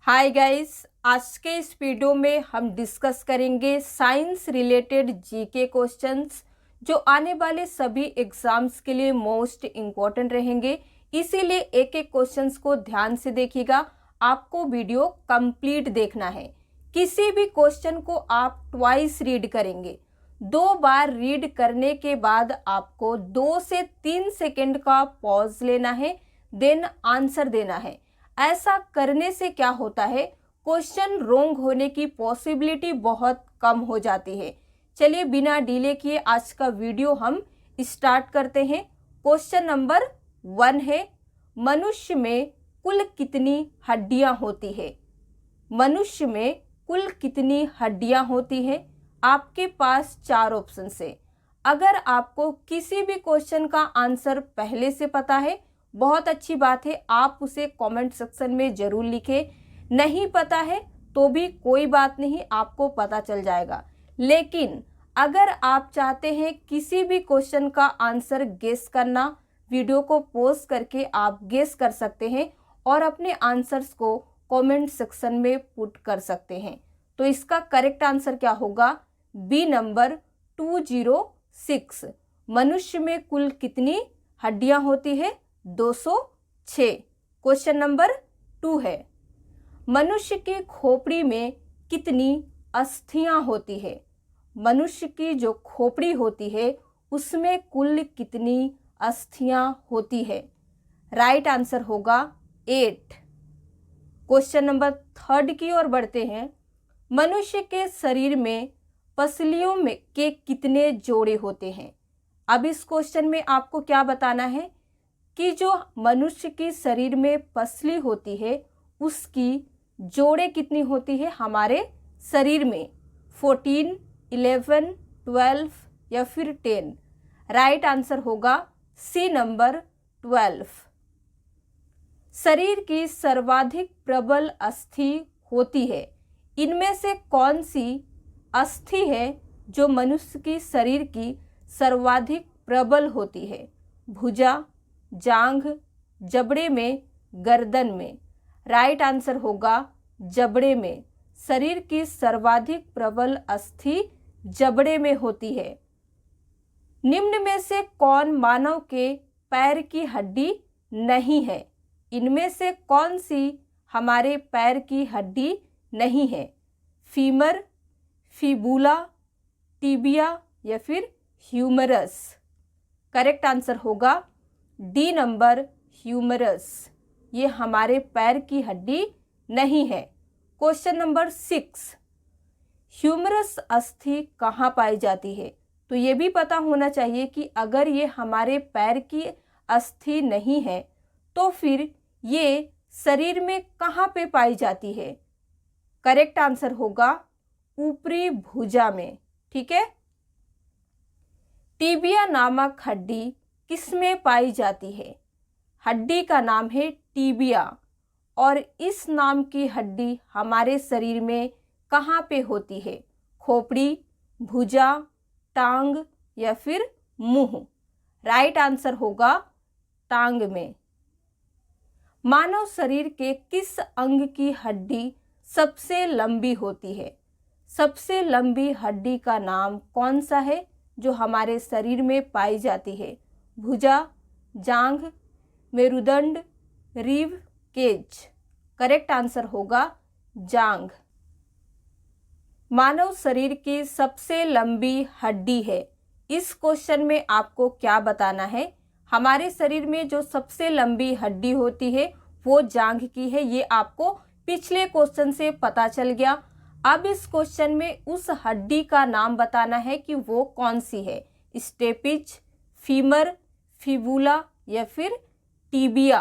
Hi guys, आज के इस वीडियो में हम डिस्कस करेंगे साइंस रिलेटेड जीके क्वेश्चंस जो आने वाले सभी एग्जाम्स के लिए मोस्ट इम्पॉर्टेंट रहेंगे। इसीलिए एक एक क्वेश्चंस को ध्यान से देखिएगा। आपको वीडियो कंप्लीट देखना है। किसी भी क्वेश्चन को आप ट्वाइस रीड करेंगे। 2 बार रीड करने के बाद आपको 2 से 3 सेकेंड का पॉज लेना है, देन आंसर देना है। ऐसा करने से क्या होता है, क्वेश्चन रॉन्ग होने की पॉसिबिलिटी बहुत कम हो जाती है। चलिए बिना डिले किए आज का वीडियो हम स्टार्ट करते हैं। क्वेश्चन नंबर 1 है, मनुष्य में कुल कितनी हड्डियां होती है? मनुष्य में कुल कितनी हड्डियां होती है? आपके पास 4 ऑप्शन है। अगर आपको किसी भी क्वेश्चन का आंसर पहले से पता है, बहुत अच्छी बात है, आप उसे कमेंट सेक्शन में जरूर लिखें। नहीं पता है तो भी कोई बात नहीं, आपको पता चल जाएगा। लेकिन अगर आप चाहते हैं किसी भी क्वेश्चन का आंसर गेस करना, वीडियो को पॉज करके आप गेस कर सकते हैं और अपने आंसर्स को कमेंट सेक्शन में पुट कर सकते हैं। तो इसका करेक्ट आंसर क्या होगा? B number 206। मनुष्य में कुल कितनी हड्डियां होती है? 206। क्वेश्चन नंबर 2 है, मनुष्य की खोपड़ी में कितनी अस्थियां होती है? मनुष्य की जो खोपड़ी होती है उसमें कुल कितनी अस्थियां होती है? राइट आंसर होगा 8। क्वेश्चन नंबर 3 की ओर बढ़ते हैं, मनुष्य के शरीर में पसलियों में के कितने जोड़े होते हैं? अब इस क्वेश्चन में आपको क्या बताना है कि जो मनुष्य की शरीर में पसली होती है उसकी जोड़े कितनी होती है हमारे शरीर में? 14, 11, 12 या फिर 10? राइट आंसर होगा सी नंबर 12। शरीर की सर्वाधिक प्रबल अस्थि होती है, इनमें से कौन सी अस्थि है जो मनुष्य की शरीर की सर्वाधिक प्रबल होती है? भुजा, जांघ, जबड़े में, गर्दन में? राइट आंसर होगा जबड़े में। शरीर की सर्वाधिक प्रबल अस्थि जबड़े में होती है। निम्न में से कौन मानव के पैर की हड्डी नहीं है? इनमें से कौन सी हमारे पैर की हड्डी नहीं है? फीमर, फिबुला, टिबिया या फिर ह्यूमरस? करेक्ट आंसर होगा डी नंबर ह्यूमरस। ये हमारे पैर की हड्डी नहीं है। क्वेश्चन नंबर 6, ह्यूमरस अस्थि कहाँ पाई जाती है? तो ये भी पता होना चाहिए कि अगर ये हमारे पैर की अस्थि नहीं है तो फिर ये शरीर में कहाँ पे पाई जाती है? करेक्ट आंसर होगा ऊपरी भुजा में। ठीक है। टिबिया नामक हड्डी किसमें पाई जाती है? हड्डी का नाम है टिबिया और इस नाम की हड्डी हमारे शरीर में कहाँ पे होती है? खोपड़ी, भुजा, टांग या फिर मुंह? राइट आंसर होगा टांग में। मानव शरीर के किस अंग की हड्डी सबसे लंबी होती है? सबसे लंबी हड्डी का नाम कौन सा है जो हमारे शरीर में पाई जाती है? भुजा, जांघ, मेरुदंड, रीव केज? करेक्ट आंसर होगा जांघ। मानव शरीर की सबसे लंबी हड्डी है। इस क्वेश्चन में आपको क्या बताना है? हमारे शरीर में जो सबसे लंबी हड्डी होती है वो जांघ की है। ये आपको पिछले क्वेश्चन से पता चल गया। अब इस क्वेश्चन में उस हड्डी का नाम बताना है कि वो कौन सी है? स्टेपिज, फीमर, फिबुला या फिर टिबिया?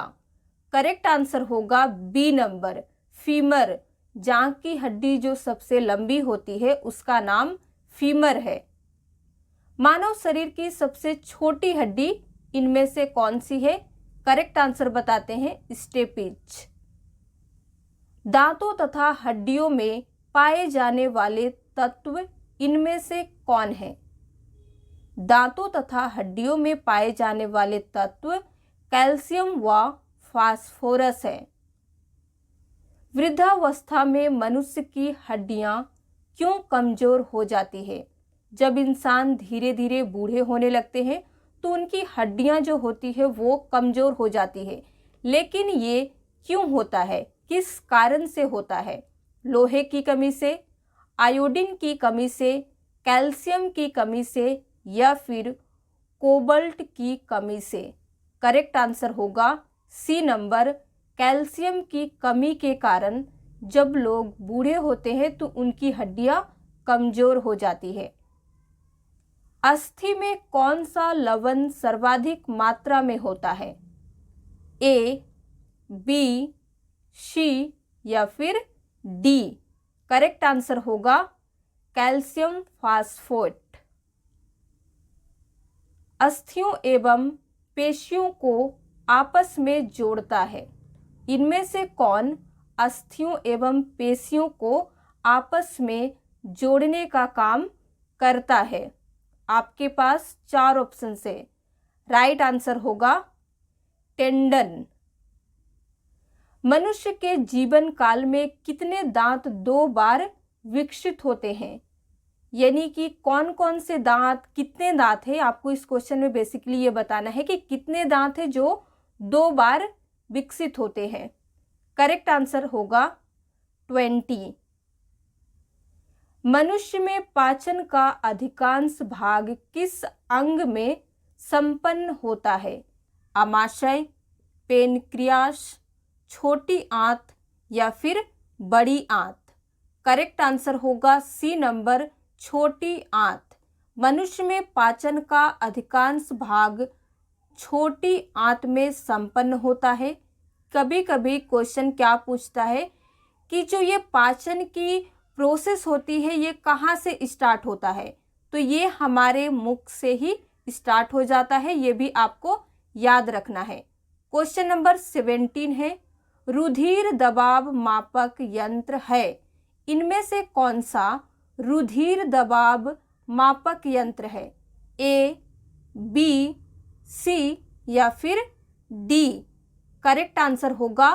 करेक्ट आंसर होगा बी नंबर फीमर। जांघ की हड्डी जो सबसे लंबी होती है उसका नाम फीमर है। मानव शरीर की सबसे छोटी हड्डी इनमें से कौन सी है? करेक्ट आंसर बताते हैं स्टेपिज। दांतों तथा हड्डियों में पाए जाने वाले तत्व इनमें से कौन है? दांतों तथा हड्डियों में पाए जाने वाले तत्व कैल्शियम व फास्फोरस है। वृद्धावस्था में मनुष्य की हड्डियां क्यों कमजोर हो जाती है? जब इंसान धीरे धीरे बूढ़े होने लगते हैं तो उनकी हड्डियां जो होती है वो कमजोर हो जाती है। लेकिन ये क्यों होता है, किस कारण से होता है? लोहे की कमी से, आयोडीन की कमी से, कैल्शियम की कमी से या फिर कोबाल्ट की कमी से? करेक्ट आंसर होगा सी नंबर, कैल्शियम की कमी के कारण जब लोग बूढ़े होते हैं तो उनकी हड्डियां कमजोर हो जाती है। अस्थि में कौन सा लवण सर्वाधिक मात्रा में होता है? ए, बी, सी या फिर डी? करेक्ट आंसर होगा कैल्शियम फास्फेट। अस्थियों एवं पेशियों को आपस में जोड़ता है। इनमें से कौन अस्थियों एवं पेशियों को आपस में जोड़ने का काम करता है? आपके पास 4 ऑप्शन है। राइट आंसर होगा टेंडन। मनुष्य के जीवन काल में कितने दांत 2 बार विकसित होते हैं? यानी कि कौन कौन से दांत, कितने दांत है, आपको इस क्वेश्चन में बेसिकली ये बताना है कि कितने दांत है जो 2 बार विकसित होते हैं। करेक्ट आंसर होगा 20। मनुष्य में पाचन का अधिकांश भाग किस अंग में संपन्न होता है? आमाशय, पेनक्रियास, छोटी आंत या फिर बड़ी आंत? करेक्ट आंसर होगा सी नंबर, छोटी आंत। मनुष्य में पाचन का अधिकांश भाग छोटी आंत में संपन्न होता है। कभी कभी क्वेश्चन क्या पूछता है कि जो ये पाचन की प्रोसेस होती है ये कहाँ से स्टार्ट होता है? तो ये हमारे मुख से ही स्टार्ट हो जाता है, ये भी आपको याद रखना है। क्वेश्चन नंबर 17 है, रुधिर दबाव मापक यंत्र है, इनमें से कौन सा रुधिर दबाव मापक यंत्र है? ए, बी, सी या फिर डी? करेक्ट आंसर होगा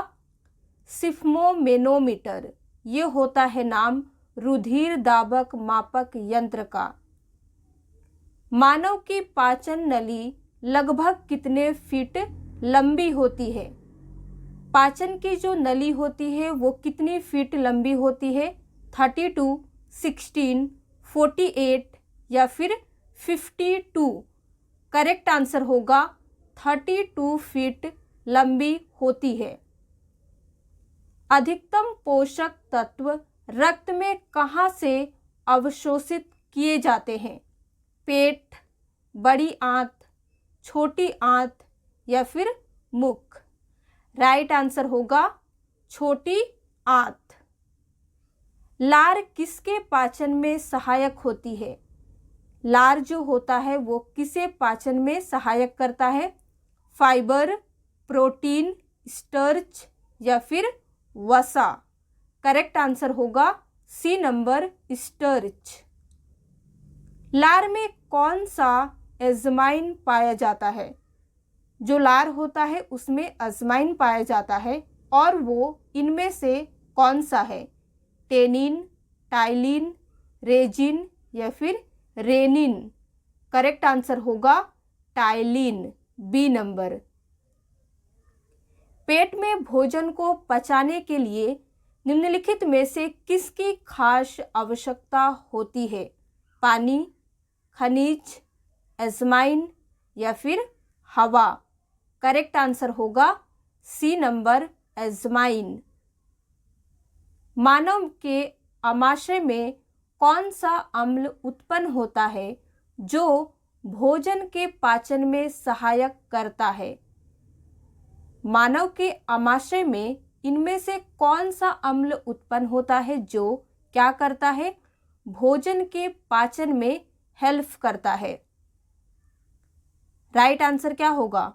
स्फिग्मोमेनोमीटर। ये होता है नाम रुधिर दाबक मापक यंत्र का। मानव की पाचन नली लगभग कितने फीट लंबी होती है? पाचन की जो नली होती है वो कितनी फीट लंबी होती है? 32, 16, 48 या फिर 52? करेक्ट आंसर होगा 32 फीट लंबी होती है। अधिकतम पोषक तत्व रक्त में कहाँ से अवशोषित किए जाते हैं? पेट, बड़ी आंत, छोटी आंत या फिर मुख? राइट आंसर होगा छोटी आंत। लार किसके पाचन में सहायक होती है? लार जो होता है वो किसे पाचन में सहायक करता है? फाइबर, प्रोटीन, स्टार्च या फिर वसा? करेक्ट आंसर होगा सी नंबर, स्टार्च। लार में कौन सा एंजाइम पाया जाता है? जो लार होता है उसमें एंजाइम पाया जाता है और वो इनमें से कौन सा है? टेनिन, टाइलिन, रेजिन या फिर रेनिन? करेक्ट आंसर होगा टाइलिन, बी नंबर। पेट में भोजन को पचाने के लिए निम्नलिखित में से किसकी खास आवश्यकता होती है? पानी, खनिज, एंजाइम या फिर हवा? करेक्ट आंसर होगा सी नंबर, एंजाइम। मानव के आमाशय में कौन सा अम्ल उत्पन्न होता है जो भोजन के पाचन में सहायक करता है? मानव के आमाशय में इनमें से कौन सा अम्ल उत्पन्न होता है जो क्या करता है? भोजन के पाचन में हेल्प करता है। राइट आंसर क्या होगा?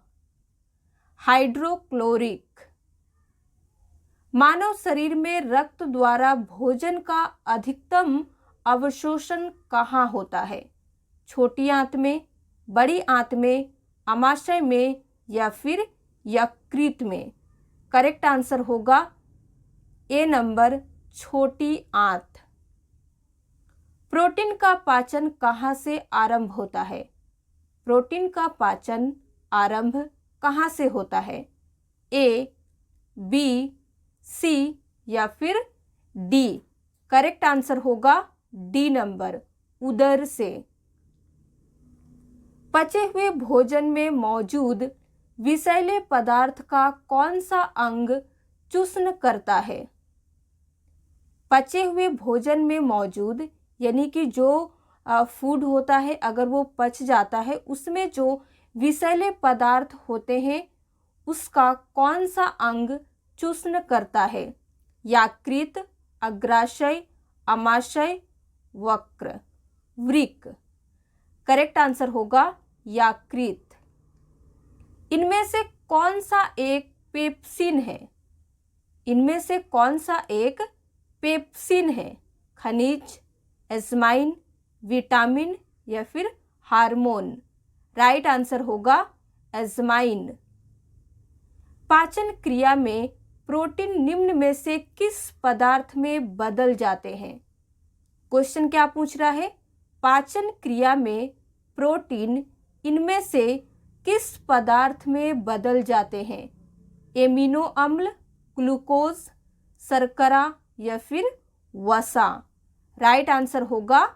हाइड्रोक्लोरिक। मानव शरीर में रक्त द्वारा भोजन का अधिकतम अवशोषण कहाँ होता है? छोटी आंत में, बड़ी आंत में, आमाशय में या फिर यकृत में? करेक्ट आंसर होगा ए नंबर छोटी आंत। प्रोटीन का पाचन कहाँ से आरंभ होता है? प्रोटीन का पाचन आरंभ कहाँ से होता है? ए, बी, सी या फिर डी? करेक्ट आंसर होगा डी नंबर, उदर से। पचे हुए भोजन में मौजूद विषैले पदार्थ का कौन सा अंग चूर्ण करता है? पचे हुए भोजन में मौजूद यानी कि जो फूड होता है, अगर वो पच जाता है, उसमें जो विषैले पदार्थ होते हैं उसका कौन सा अंग चूर्ण करता है? यकृत, अग्राशय, अमाशय, वक्र, वृक्क। करेक्ट आंसर होगा यकृत। इनमें से कौन सा एक पेप्सिन है? इनमें से कौन सा एक पेप्सिन है? खनिज, एंजाइम, विटामिन या फिर हार्मोन? राइट आंसर होगा एंजाइम। पाचन क्रिया में प्रोटीन निम्न में से किस पदार्थ में बदल जाते हैं? क्वेश्चन क्या पूछ रहा है? पाचन क्रिया में प्रोटीन इनमें से किस पदार्थ में बदल जाते हैं? एमिनो अम्ल, ग्लूकोज, शर्करा या फिर वसा? राइट आंसर होगा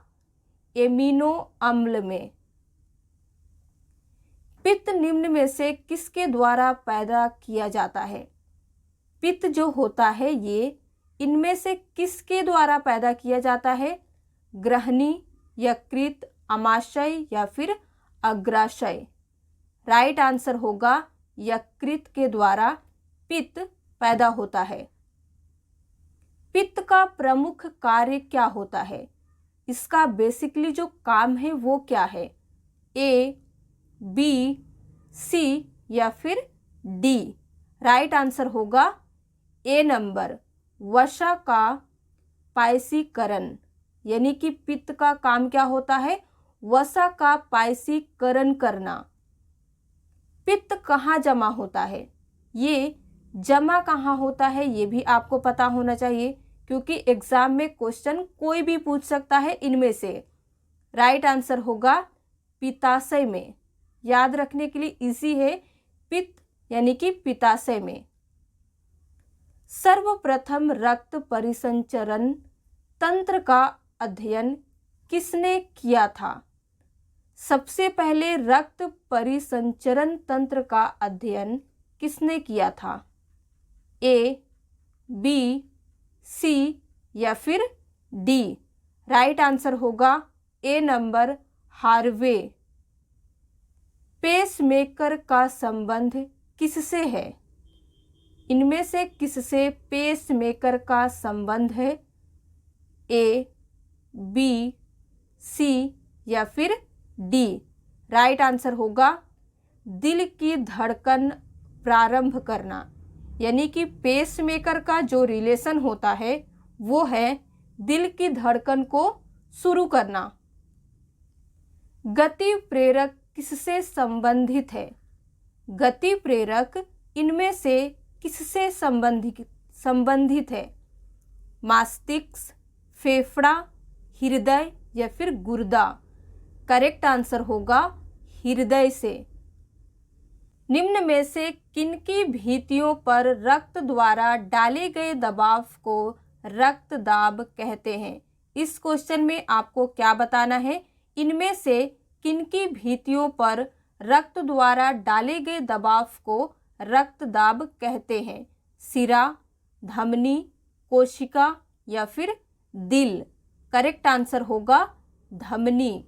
एमिनो अम्ल में। पित्त निम्न में से किसके द्वारा पैदा किया जाता है? पित्त जो होता है ये इनमें से किसके द्वारा पैदा किया जाता है? ग्रहणी, यकृत, अमाशय या फिर अग्राशय? राइट आंसर होगा यकृत के द्वारा पित्त पैदा होता है। पित्त का प्रमुख कार्य क्या होता है? इसका बेसिकली जो काम है वो क्या है? ए, बी, सी या फिर डी? राइट आंसर होगा ए नंबर, वसा का पायसीकरण। यानी कि पित्त का काम क्या होता है? वसा का पायसीकरण करना। पित्त कहाँ जमा होता है? ये जमा कहाँ होता है ये भी आपको पता होना चाहिए, क्योंकि एग्जाम में क्वेश्चन कोई भी पूछ सकता है इनमें से। राइट आंसर होगा पित्ताशय में। याद रखने के लिए इजी है, पित्त यानी कि पित्ताशय में। सर्वप्रथम रक्त परिसंचरण तंत्र का अध्ययन किसने किया था? सबसे पहले रक्त परिसंचरण तंत्र का अध्ययन किसने किया था? ए, बी, सी या फिर डी? राइट आंसर होगा ए नंबर, हार्वे। पेसमेकर का संबंध किससे है? इनमें से किससे पेसमेकर का संबंध है? ए, बी, सी या फिर डी? राइट आंसर होगा दिल की धड़कन प्रारंभ करना। यानी कि पेसमेकर का जो रिलेशन होता है वो है दिल की धड़कन को शुरू करना। गति प्रेरक किससे संबंधित है? गति प्रेरक इनमें से किससे संबंधित है? मस्तिष्क, फेफड़ा, हृदय या फिर गुर्दा? करेक्ट आंसर होगा हृदय से। निम्न में से किनकी भित्तियों पर रक्त द्वारा डाले गए दबाव को रक्तदाब कहते हैं? इस क्वेश्चन में आपको क्या बताना है? इनमें से किनकी भित्तियों पर रक्त द्वारा डाले गए दबाव को रक्तदाब कहते हैं? सिरा, धमनी, कोशिका या फिर दिल? करेक्ट आंसर होगा धमनी।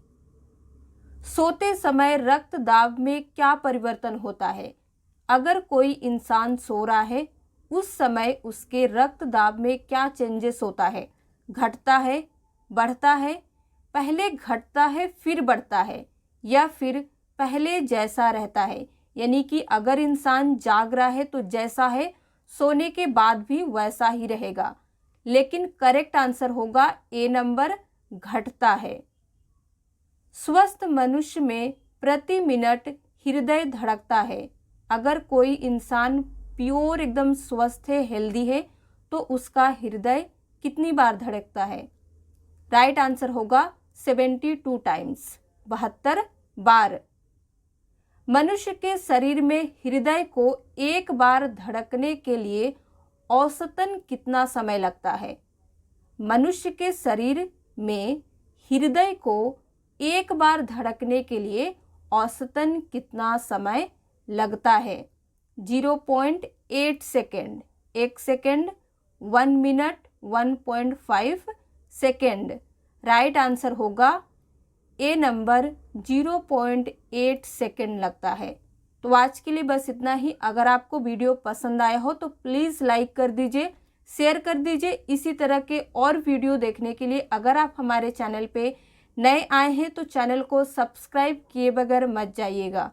सोते समय रक्तदाब में क्या परिवर्तन होता है? अगर कोई इंसान सो रहा है उस समय उसके रक्तदाब में क्या चेंजेस होता है? घटता है, बढ़ता है, पहले घटता है फिर बढ़ता है या फिर पहले जैसा रहता है? यानी कि अगर इंसान जाग रहा है तो जैसा है सोने के बाद भी वैसा ही रहेगा। लेकिन करेक्ट आंसर होगा ए नंबर, घटता है। स्वस्थ मनुष्य में प्रति मिनट हृदय धड़कता है। अगर कोई इंसान प्योर एकदम स्वस्थ है, हेल्दी है, तो उसका हृदय कितनी बार धड़कता है? राइट आंसर होगा 72 टाइम्स, 72 बार। मनुष्य के शरीर में हृदय को एक बार धड़कने के लिए औसतन कितना समय लगता है? मनुष्य के शरीर में हृदय को एक बार धड़कने के लिए औसतन कितना समय लगता है? 0.8 second, 1 second, 1 minute, 1.5 second. Right answer होगा ए नंबर, 0.8 सेकेंड लगता है। तो आज के लिए बस इतना ही। अगर आपको वीडियो पसंद आया हो तो प्लीज़ लाइक कर दीजिए, शेयर कर दीजिए। इसी तरह के और वीडियो देखने के लिए अगर आप हमारे चैनल पे नए आए हैं तो चैनल को सब्सक्राइब किए बगैर मत जाइएगा।